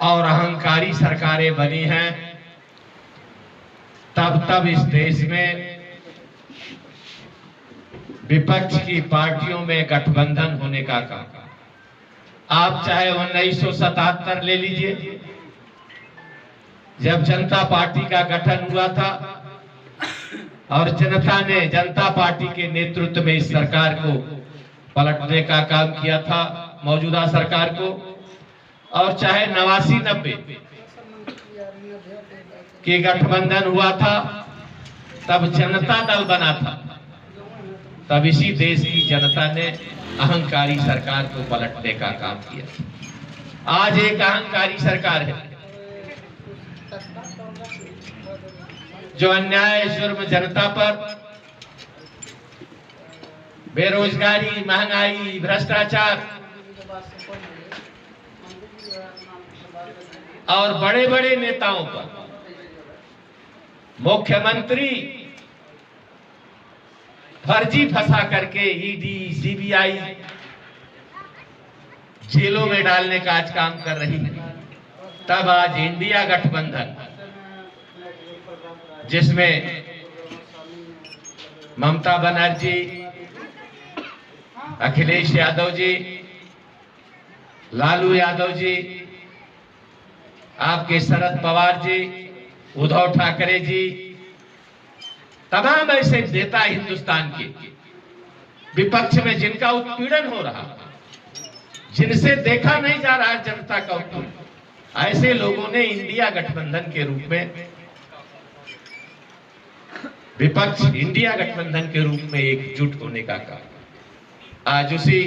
और अहंकारी सरकारें बनी हैं, तब इस देश में विपक्ष की पार्टियों में गठबंधन होने का काम। आप चाहे 1977 ले लीजिए, जब जनता पार्टी का गठन हुआ था और जनता ने जनता पार्टी के नेतृत्व में इस सरकार को पलटने का काम किया था, मौजूदा सरकार को, और चाहे 89-90 के गठबंधन हुआ था, तब जनता दल बना था, तब इसी देश की जनता ने अहंकारी सरकार को पलटने का काम किया। आज एक अहंकारी सरकार है जो अन्याय जुर्म जनता पर, बेरोजगारी, महंगाई, भ्रष्टाचार और बड़े बड़े नेताओं पर, मुख्यमंत्री फर्जी फंसा करके ईडी, सीबीआई जेलों में डालने का आज काम कर रही है। तब आज इंडिया गठबंधन, जिसमें ममता बनर्जी, अखिलेश यादव जी, लालू यादव जी, आपके शरद पवार जी, उद्धव ठाकरे जी, तमाम ऐसे नेता हिंदुस्तान के विपक्ष में जिनका उत्पीड़न हो रहा, जिनसे देखा नहीं जा रहा जनता का उत्पीड़न, ऐसे लोगों ने इंडिया गठबंधन के रूप में, विपक्ष इंडिया गठबंधन के रूप में एकजुट होने का काम। आज उसी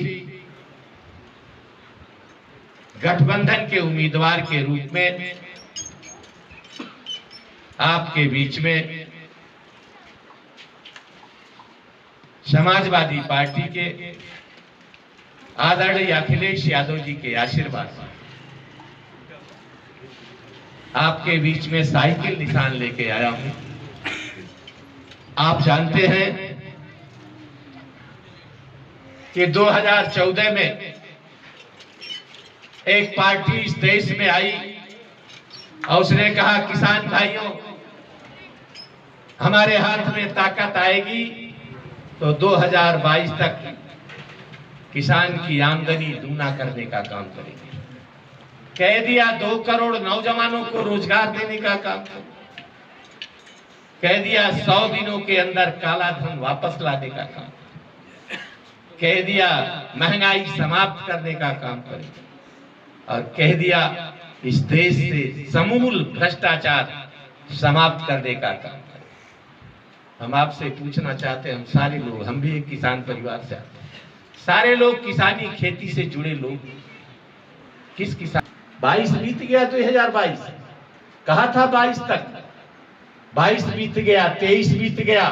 गठबंधन के उम्मीदवार के रूप में आपके बीच में समाजवादी पार्टी के आदरणीय अखिलेश यादव जी के आशीर्वाद से आपके बीच में साइकिल निशान लेके आया हूं। आप जानते हैं कि 2014 में एक पार्टी इस देश में आई और उसने कहा, किसान भाइयों, हमारे हाथ में ताकत आएगी तो 2022 तक किसान की आमदनी दूना करने का काम करेंगे। कह दिया 2 करोड़ नौजवानों को रोजगार देने का काम करेंगे। कह दिया 100 दिनों के अंदर काला धन वापस लाने का काम। कह दिया महंगाई समाप्त करने का काम करेंगे। और कह दिया इस देश से समूल भ्रष्टाचार समाप्त करने का काम करें। हम आपसे पूछना चाहते हैं, हम सारे लोग, हम भी एक किसान परिवार से आते हैं, सारे लोग किसानी खेती से जुड़े लोग, किस किसान 22 बीत गया, 2022 कहा था 22 तक, 22 बीत गया, 23 बीत गया,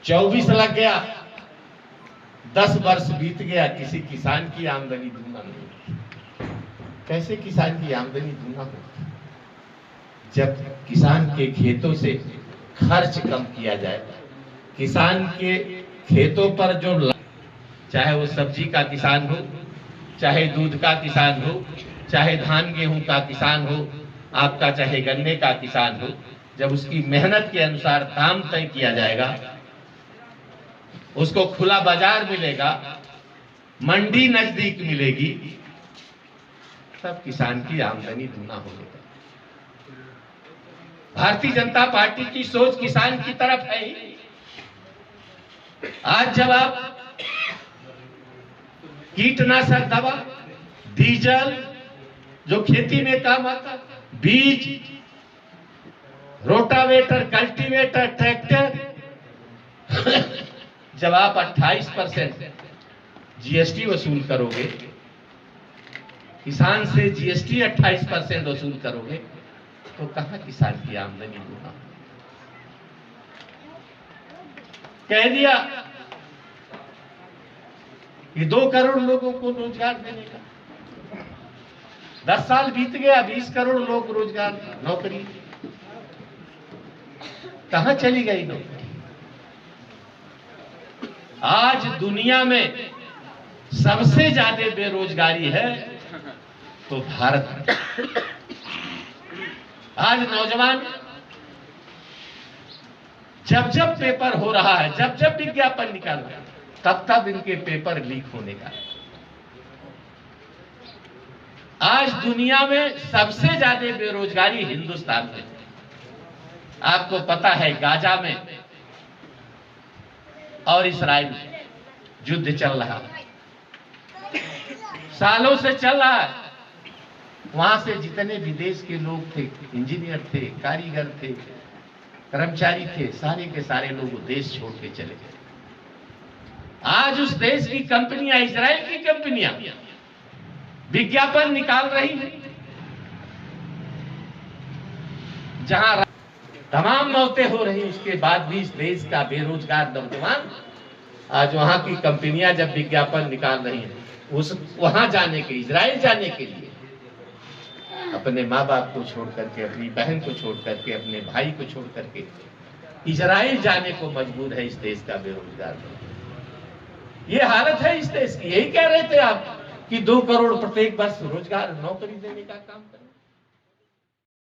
24 लग गया, 10 वर्ष बीत गया, किसी किसान की आमदनी दूना नहीं। कैसे किसान की आमदनी दूना हो जब किसान के खेतों से खर्च कम किया जाए। किसान के खेतों पर जो, चाहे वो सब्जी का किसान हो, चाहे दूध का किसान हो, चाहे धान गेहूं का किसान हो, आपका चाहे गन्ने का किसान हो, जब उसकी मेहनत के अनुसार दाम तय किया जाएगा, उसको खुला बाजार मिलेगा, मंडी नजदीक मिलेगी, तब किसान की आमदनी दूना होगा। भारतीय जनता पार्टी की सोच किसान की तरफ है ही। आज जब आप कीटनाशक दवा, डीजल जो खेती में काम आता, बीज, रोटावेटर, कल्टीवेटर, ट्रैक्टर, जब आप 28% जीएसटी वसूल करोगे, किसान से जीएसटी 28% वसूल करोगे, तो कहां किसान की आमदनी दूना? कह दिया कि 2 करोड़ लोगों को रोजगार देने का, 10 साल बीत गया, 20 करोड़ लोग रोजगार, नौकरी, कहां चली गई नौकरी? आज दुनिया में सबसे ज्यादा बेरोजगारी है तो भारत। आज नौजवान जब जब पेपर हो रहा है, जब जब विज्ञापन निकाल रहा है, तब तब इनके पेपर लीक होने का। आज दुनिया में सबसे ज्यादा बेरोजगारी हिंदुस्तान में। आपको पता है गाजा में और इस्राइल में युद्ध चल रहा है, सालों से चल रहा है। वहां से जितने विदेश के लोग थे, इंजीनियर थे, कारीगर थे, कर्मचारी थे, सारे के सारे लोग देश छोड़ के चले गए। आज उस देश की कंपनियां, इजराइल की कंपनियां विज्ञापन निकाल रही है, जहां तमाम मौतें हो रही, उसके बाद भी इस देश का बेरोजगार नौजवान आज वहां की कंपनियां जब विज्ञापन निकाल रही हैं, उस वहां जाने के, इजराइल जाने के लिए अपने माँ बाप को छोड़ करके, अपनी बहन को छोड़ करके, अपने भाई को छोड़ करके इजराइल जाने को मजबूर है इस देश का बेरोजगार। ये हालत है इस देश की। यही कह रहे थे आप कि 2 करोड़ प्रत्येक वर्ष रोजगार, नौकरी देने का काम